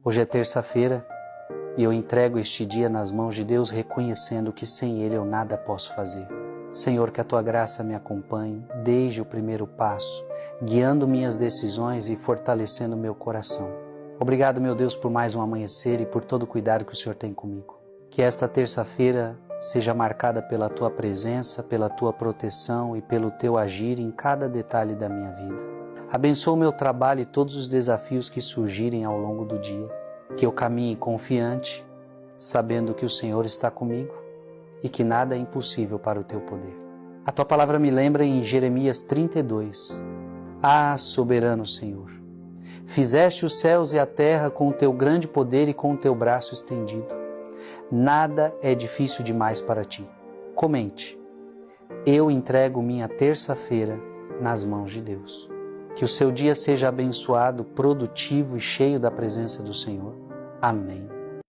Hoje é terça-feira e eu entrego este dia nas mãos de Deus, reconhecendo que sem Ele eu nada posso fazer. Senhor, que a Tua graça me acompanhe desde o primeiro passo, guiando minhas decisões e fortalecendo meu coração. Obrigado, meu Deus, por mais um amanhecer e por todo o cuidado que o Senhor tem comigo. Que esta terça-feira seja marcada pela Tua presença, pela Tua proteção e pelo Teu agir em cada detalhe da minha vida. Abençoa o meu trabalho e todos os desafios que surgirem ao longo do dia. Que eu caminhe confiante, sabendo que o Senhor está comigo e que nada é impossível para o Teu poder. A Tua palavra me lembra em Jeremias 32. Ah, soberano Senhor, fizeste os céus e a terra com o Teu grande poder e com o Teu braço estendido. Nada é difícil demais para Ti. Comente, eu entrego minha terça-feira nas mãos de Deus. Que o seu dia seja abençoado, produtivo e cheio da presença do Senhor. Amém.